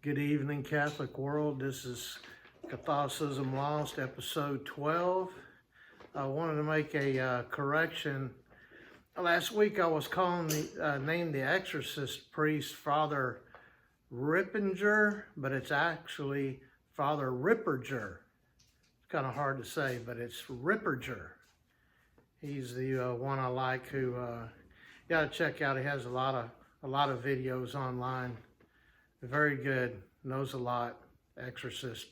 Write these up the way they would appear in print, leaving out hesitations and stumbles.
Good evening, Catholic world. This is Catholicism Lost, episode 12. I wanted to make a correction. Last week I was named the exorcist priest Father Rippinger, but it's actually Father Ripperger. It's kind of hard to say, but it's Ripperger. He's the one I like. Who you got to check out. He has a lot of videos online. Very good, knows a lot, exorcist.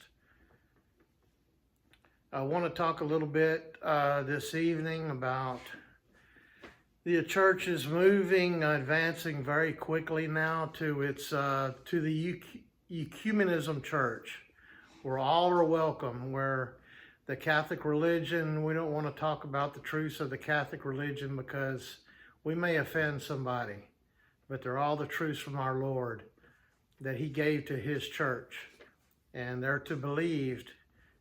I want to talk a little bit this evening about the church is advancing very quickly now to the ecumenism church, where all are welcome, where the Catholic religion, we don't want to talk about the truths of the Catholic religion because we may offend somebody, but they're all the truths from our Lord that he gave to his church, and they're to be believed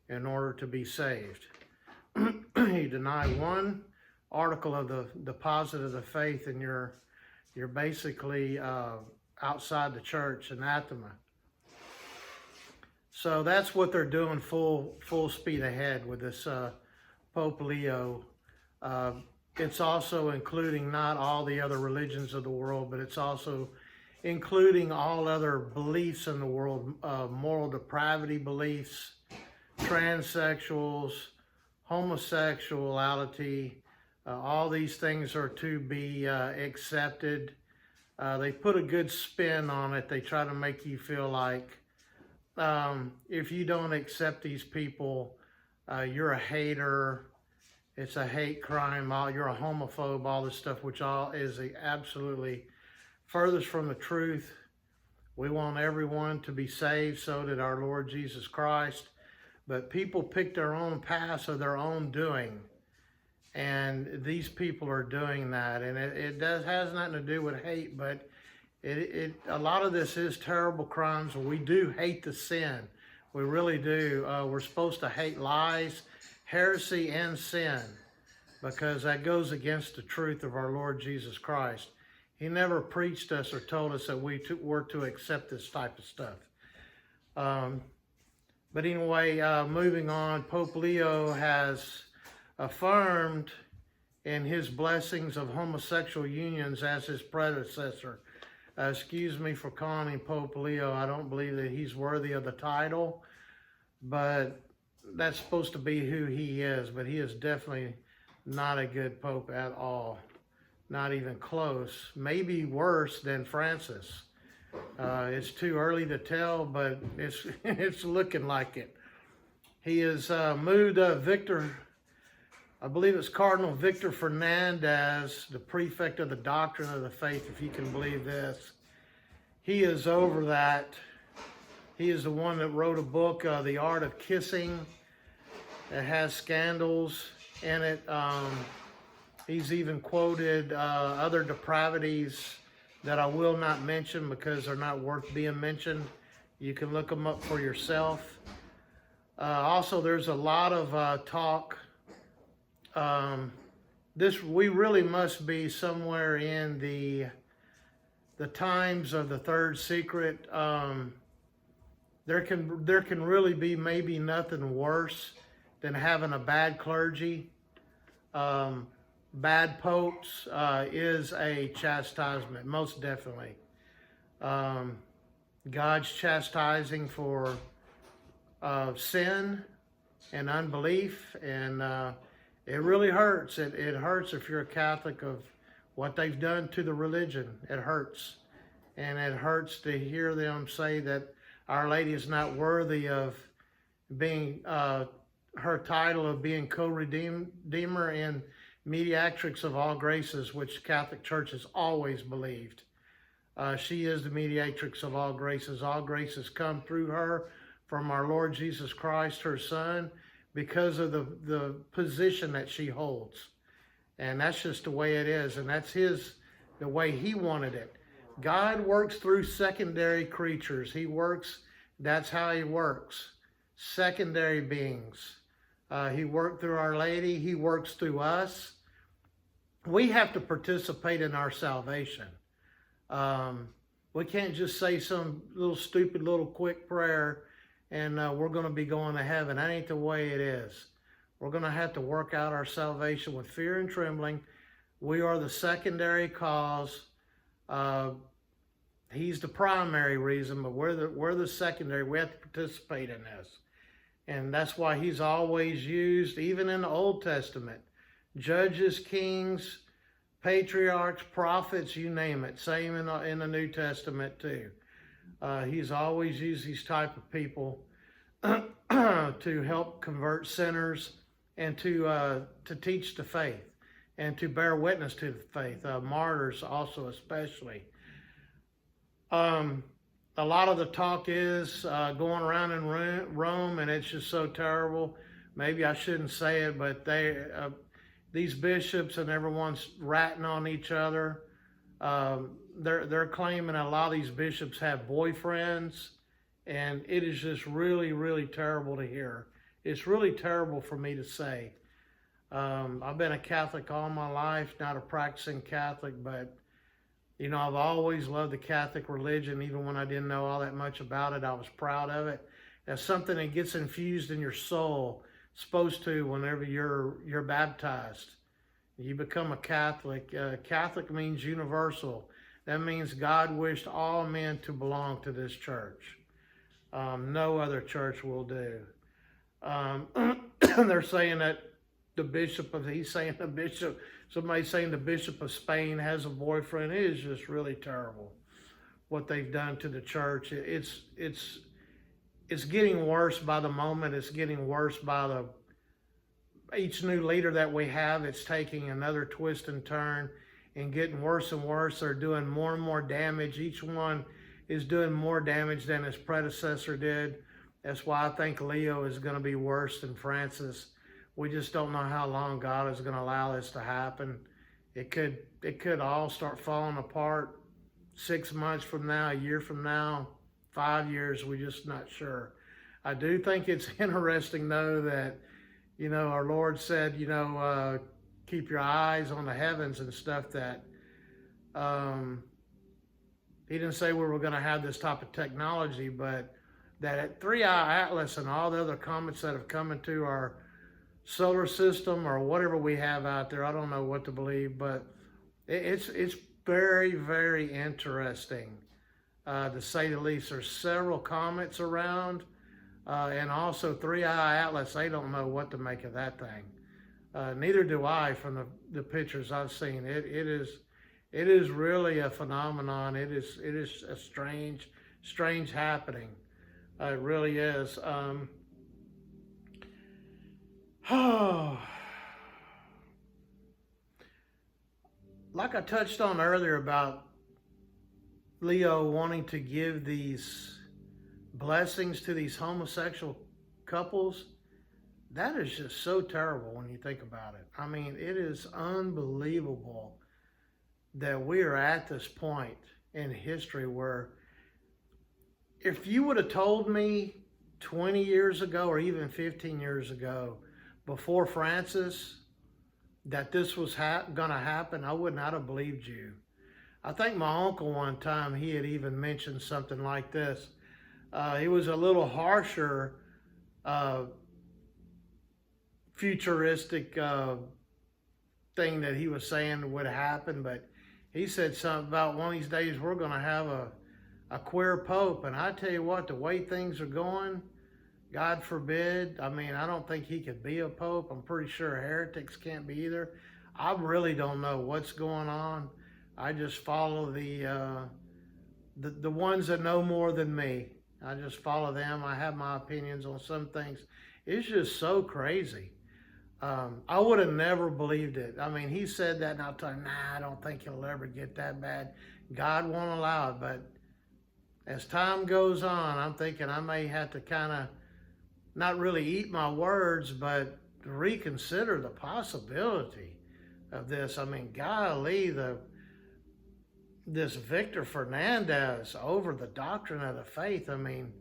in order to be saved. You deny one article of the deposit of the faith, and you're basically outside the church, anathema. So that's what they're doing full speed ahead with this Pope Leo. It's also including not all the other religions of the world, but it's also including all other beliefs in the world, moral depravity beliefs, transsexuals, homosexuality. All these things are to be accepted. They put a good spin on it. They try to make you feel like if you don't accept these people, you're a hater. It's a hate crime. You're a homophobe, all this stuff, which all is absolutely furthest from the truth. We want everyone to be saved, so did our Lord Jesus Christ. But people pick their own paths of their own doing. And these people are doing that. And it has nothing to do with hate, but a lot of this is terrible crimes. We do hate the sin. We really do. We're supposed to hate lies, heresy, and sin, because that goes against the truth of our Lord Jesus Christ. He never preached us or told us that we were to accept this type of stuff. But anyway, moving on, Pope Leo has affirmed in his blessings of homosexual unions as his predecessor. Excuse me for calling him Pope Leo. I don't believe that he's worthy of the title, but that's supposed to be who he is. But he is definitely not a good pope at all. Not even close. Maybe worse than Francis. It's too early to tell, but it's looking like it. He has moved Victor, I believe it's Cardinal Victor Fernandez, the prefect of the Doctrine of the Faith, if you can believe this. He is over that. He is the one that wrote a book, The Art of Kissing. It has scandals in it. He's even quoted other depravities that I will not mention because they're not worth being mentioned. You can look them up for yourself. Also, there's a lot of talk. We really must be somewhere in the times of the third secret. There can really be maybe nothing worse than having a bad clergy. Bad popes is a chastisement, most definitely. God's chastising for sin and unbelief, and it really hurts. It hurts if you're a Catholic of what they've done to the religion. It hurts. And it hurts to hear them say that Our Lady is not worthy of being, her title of being co-redeemer and mediatrix of all graces, which Catholic Church has always believed. She is the mediatrix of all graces. All graces come through her from our Lord Jesus Christ, her Son, because of the position that she holds. And that's just the way it is. And that's the way he wanted it. God works through secondary creatures. That's how he works. Secondary beings. He worked through Our Lady. He works through us. We have to participate in our salvation. We can't just say some little stupid little quick prayer and we're going to be going to heaven. That ain't the way it is. We're going to have to work out our salvation with fear and trembling. We are the secondary cause. He's the primary reason, but we're the secondary. We have to participate in this. And that's why he's always used, even in the Old Testament, judges, kings, patriarchs, prophets, you name it. Same in the New Testament too. He's always used these type of people to help convert sinners and to teach the faith and to bear witness to the faith. Martyrs also especially. A lot of the talk is going around in Rome, and it's just so terrible. Maybe I shouldn't say it, but these bishops and everyone's ratting on each other. They're claiming a lot of these bishops have boyfriends, and it is just really, really terrible to hear. It's really terrible for me to say. I've been a Catholic all my life, not a practicing Catholic, but you know, I've always loved the Catholic religion. Even when I didn't know all that much about it, I was proud of it. That's something that gets infused in your soul, supposed to, whenever you're baptized. You become a Catholic. Catholic means universal. That means God wished all men to belong to this church. No other church will do. They're saying that somebody's saying the Bishop of Spain has a boyfriend. It is just really terrible what they've done to the church. It's getting worse by the moment. It's getting worse by each new leader that we have. It's taking another twist and turn and getting worse and worse. They're doing more and more damage. Each one is doing more damage than his predecessor did. That's why I think Leo is going to be worse than Francis. We just don't know how long God is going to allow this to happen. It could all start falling apart 6 months from now, a year from now, 5 years. We're just not sure. I do think it's interesting, though, that, you know, our Lord said, you know, keep your eyes on the heavens and stuff. That he didn't say we were going to have this type of technology, but that at 3i Atlas and all the other comets that have come into our solar system or whatever we have out there, I don't know what to believe, but it's very, very interesting, to say the least. There's several comets around, and also 3i Atlas. They don't know what to make of that thing. Neither do I, from the pictures I've seen. It is really a phenomenon. It is a strange happening. It really is. Like I touched on earlier about Leo wanting to give these blessings to these homosexual couples, that is just so terrible when you think about it. I mean, it is unbelievable that we are at this point in history where, if you would have told me 20 years ago or even 15 years ago, before Francis, that this was going to happen, I would not have believed you. I think my uncle one time, he had even mentioned something like this. It was a little harsher, futuristic thing that he was saying would happen, but he said something about one of these days we're going to have a queer pope. And I tell you what, the way things are going, God forbid. I mean, I don't think he could be a pope. I'm pretty sure heretics can't be either. I really don't know what's going on. I just follow the ones that know more than me. I just follow them. I have my opinions on some things. It's just so crazy. I would have never believed it. I mean, he said that, and I'll tell him, nah, I don't think he'll ever get that bad. God won't allow it. But as time goes on, I'm thinking I may have to kind of not really eat my words, but reconsider the possibility of this. I mean, golly, this Victor Fernandez over the doctrine of the faith. I mean,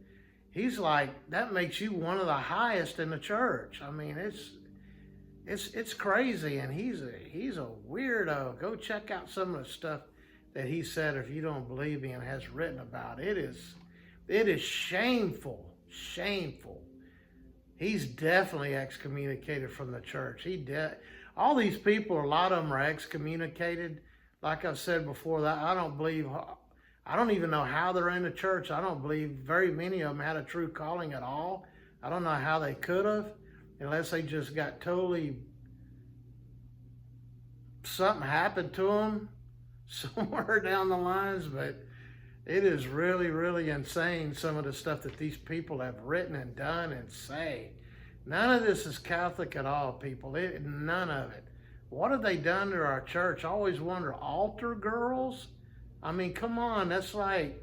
he's like, that makes you one of the highest in the church. I mean, it's crazy, and he's a weirdo. Go check out some of the stuff that he said, if you don't believe me, and has written about. It is shameful, shameful. He's definitely excommunicated from the church. All these people, a lot of them are excommunicated. Like I've said before, that I don't even know how they're in the church. I don't believe very many of them had a true calling at all. I don't know how they could have, unless they just got totally, something happened to them somewhere down the lines. But it is really, really insane, some of the stuff that these people have written and done and say. None of this is Catholic at all, people. None of it. What have they done to our church? I always wonder, altar girls? I mean, come on, that's like,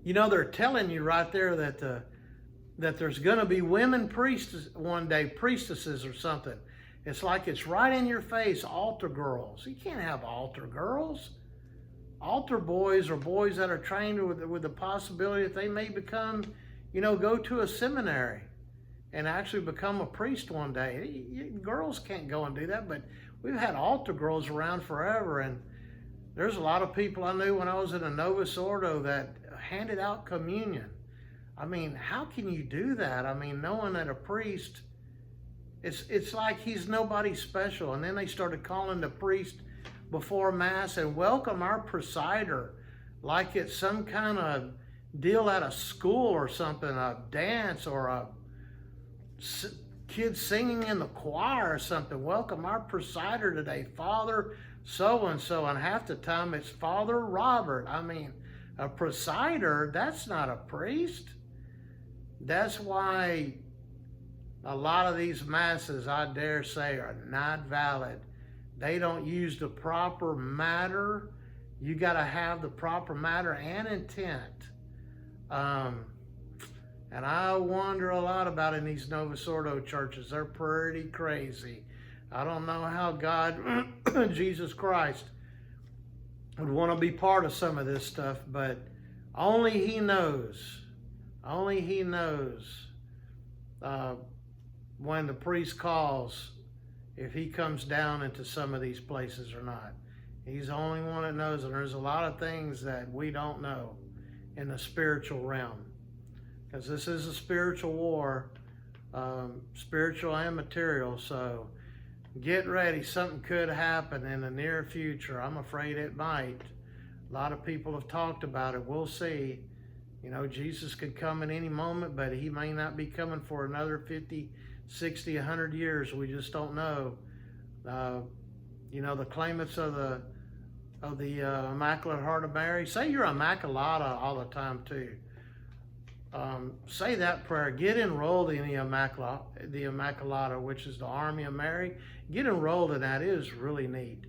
they're telling you right there that there's going to be women priests one day, priestesses or something. It's like it's right in your face, altar girls. You can't have altar girls. Altar boys are boys that are trained with the possibility that they may become, go to a seminary and actually become a priest one day. Girls can't go and do that, but we've had altar girls around forever, and there's a lot of people I knew when I was in a Novus Ordo that handed out communion. I mean, how can you do that? I mean, knowing that a priest, it's like he's nobody special. And then they started calling the priest before Mass and welcome our presider like it's some kind of deal at a school or something, a dance or a kid singing in the choir or something. Welcome our presider today, Father so-and-so, and half the time it's Father Robert. I mean, a presider, that's not a priest. That's why a lot of these masses, I dare say, are not valid. They don't use the proper matter. You got to have the proper matter and intent. And I wonder a lot about in these Novus Ordo churches. They're pretty crazy. I don't know how God, Jesus Christ, would want to be part of some of this stuff, but only He knows. Only He knows when the priest calls, if he comes down into some of these places or not. He's the only one that knows, and there's a lot of things that we don't know in the spiritual realm. Because this is a spiritual war, spiritual and material, so get ready. Something could happen in the near future. I'm afraid it might. A lot of people have talked about it. We'll see. Jesus could come at any moment, but He may not be coming for another 50, 60, 100 years. We just don't know. The claimants of the Immaculate Heart of Mary, say you're Immaculata all the time too. Say that prayer. Get enrolled in the Immaculata, which is the Army of Mary. Get enrolled in that. It is really neat.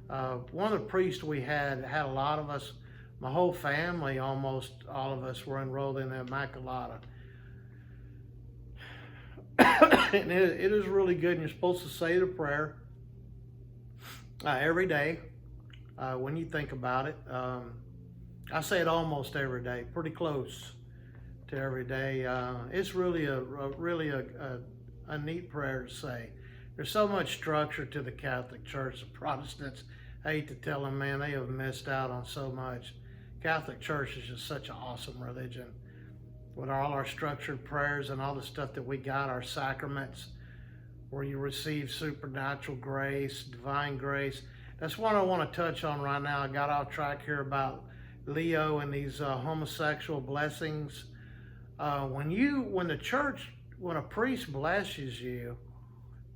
One of the priests we had a lot of us, my whole family, almost all of us were enrolled in the Immaculata. And it is really good. And you're supposed to say the prayer every day when you think about it. I say it almost every day, pretty close to every day. It's really a neat prayer to say. There's so much structure to the Catholic Church. The Protestants, I hate to tell them, man, they have missed out on so much. Catholic Church is just such an awesome religion. With all our structured prayers and all the stuff that we got, our sacraments, where you receive supernatural grace, divine grace. That's what I want to touch on right now. I got off track here about Leo and these homosexual blessings. When a priest blesses you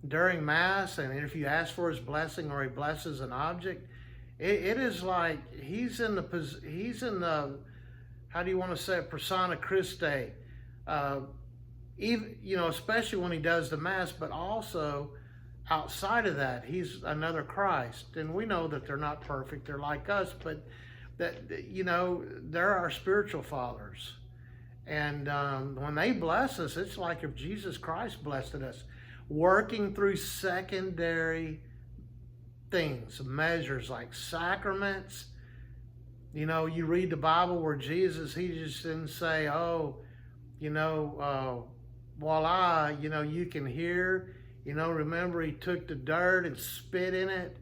during Mass, and if you ask for his blessing or he blesses an object, it is like he's in the how do you want to say it, persona Christi, even, especially when he does the Mass, but also outside of that, he's another Christ. And we know that they're not perfect, they're like us, but that, they're our spiritual fathers. And when they bless us, it's like if Jesus Christ blessed us, working through secondary things, measures like sacraments. You read the Bible where Jesus, he just didn't say, voila, you can hear. Remember he took the dirt and spit in it.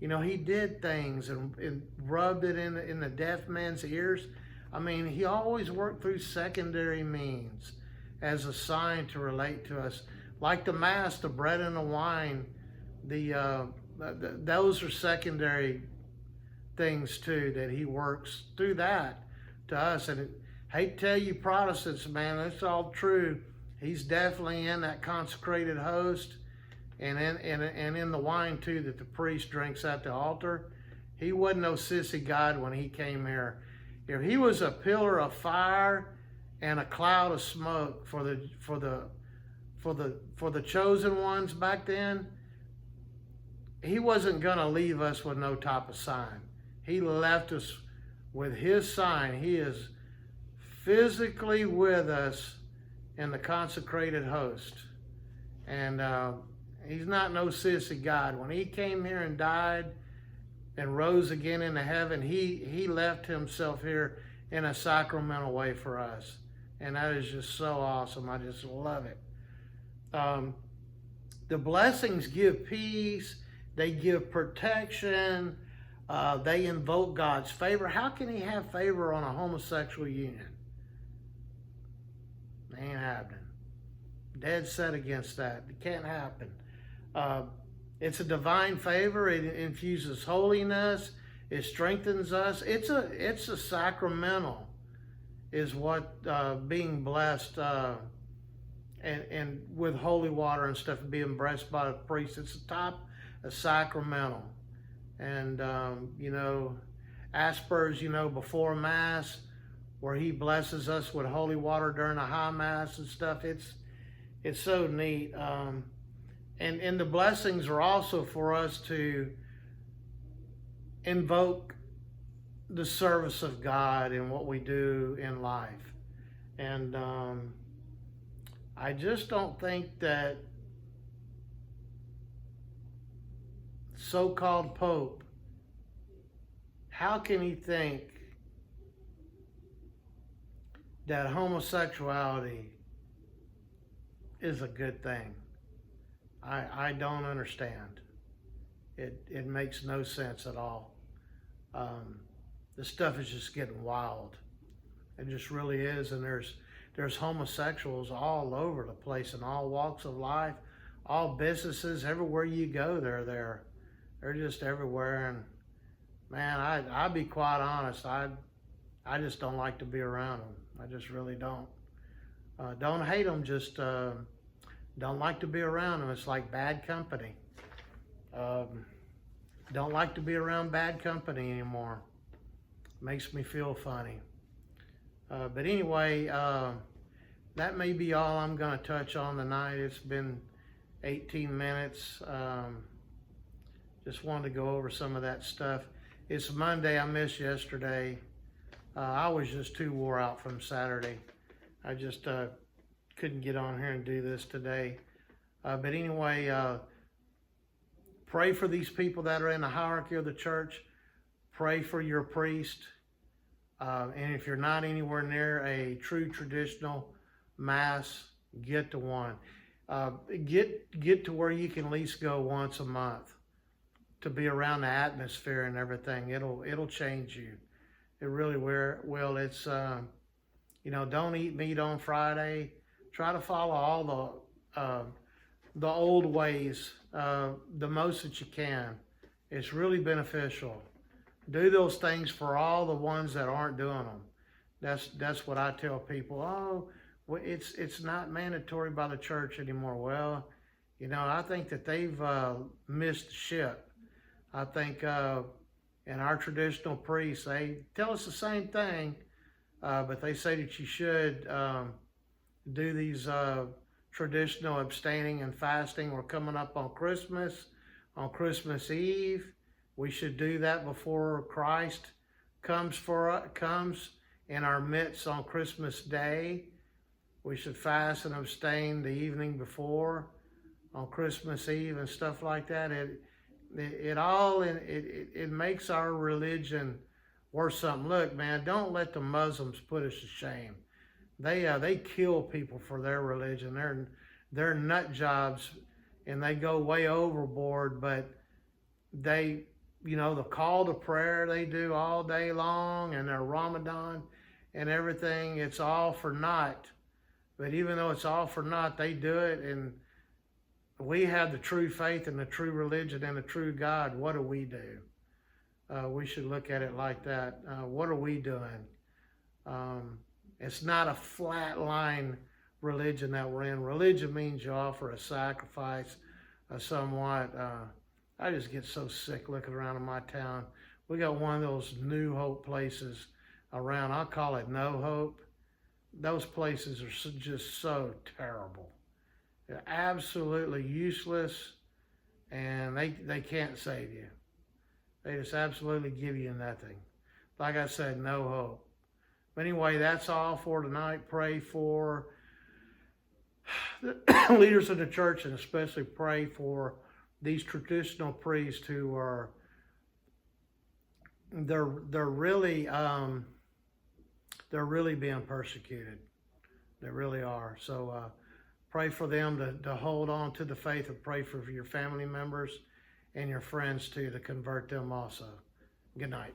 You know, he did things and rubbed it in the deaf man's ears. I mean, he always worked through secondary means as a sign to relate to us. Like the Mass, the bread and the wine, those are secondary things too, that he works through that to us. And I hate to tell you Protestants, man, that's all true. He's definitely in that consecrated host and in the wine too that the priest drinks at the altar. He wasn't no sissy God when he came here. If he was a pillar of fire and a cloud of smoke for the chosen ones back then, he wasn't gonna leave us with no type of sign. He left us with his sign. He is physically with us in the consecrated host. And he's not no sissy God. When he came here and died and rose again into heaven, he left himself here in a sacramental way for us. And that is just so awesome. I just love it. The blessings give peace. They give protection. They invoke God's favor. How can he have favor on a homosexual union? Ain't happening. Dead set against that. It can't happen. It's a divine favor. It infuses holiness. It strengthens us. It's a sacramental, is what being blessed and with holy water and stuff, being blessed by the priest. It's a sacramental. And you know, Asper's, you know, before Mass, where he blesses us with holy water during the high Mass and stuff. It's so neat. And the blessings are also for us to invoke the service of God in what we do in life. And I just don't think that so-called Pope, how can he think that homosexuality is a good thing? I don't understand. It makes no sense at all. This stuff is just getting wild. It just really is. And there's homosexuals all over the place in all walks of life, all businesses, everywhere you go, they're there. They're just everywhere. And man, I'll be quite honest. I just don't like to be around them. I just really don't. Don't hate them, just don't like to be around them. It's like bad company. Don't like to be around bad company anymore. Makes me feel funny. But anyway, that may be all I'm going to touch on tonight. It's been 18 minutes. Just wanted to go over some of that stuff. It's Monday. I missed yesterday. I was just too wore out from Saturday. I just couldn't get on here and do this today. But anyway, pray for these people that are in the hierarchy of the church. Pray for your priest. And if you're not anywhere near a true traditional Mass, get to one. Get to where you can at least go once a month to be around the atmosphere and everything. It'll change you. It really will. It's you know, don't eat meat on Friday. Try to follow all the old ways the most that you can. It's really beneficial. Do those things for all the ones that aren't doing them. That's what I tell people. Oh, well, it's not mandatory by the church anymore. Well, you know, I think that they've missed the ship. I think in our traditional priests, they tell us the same thing, but they say that you should do these traditional abstaining and fasting. We're coming up on Christmas Eve. We should do that before Christ comes in our midst on Christmas Day. We should fast and abstain the evening before on Christmas Eve and stuff like that. It makes our religion worth something. Look, man, don't let the Muslims put us to shame. They kill people for their religion. They're nut jobs, and they go way overboard. But they the call to prayer they do all day long, and their Ramadan and everything, it's all for naught. But even though it's all for naught, they do it, and we have the true faith and the true religion and the true God. What do we do? We should look at it like that. What are we doing? It's not a flat line religion that we're in. Religion means you offer a sacrifice, somewhat. I just get so sick looking around in my town. We got one of those New Hope places around. I'll call it No Hope. Those places are just so terrible. They're absolutely useless, and they can't save you. They just absolutely give you nothing. Like I said, no hope. But anyway, that's all for tonight. Pray for the leaders of the church, and especially pray for these traditional priests who are, they're really being persecuted. They really are. So pray for them to hold on to the faith, and pray for your family members and your friends too, to convert them also. Good night.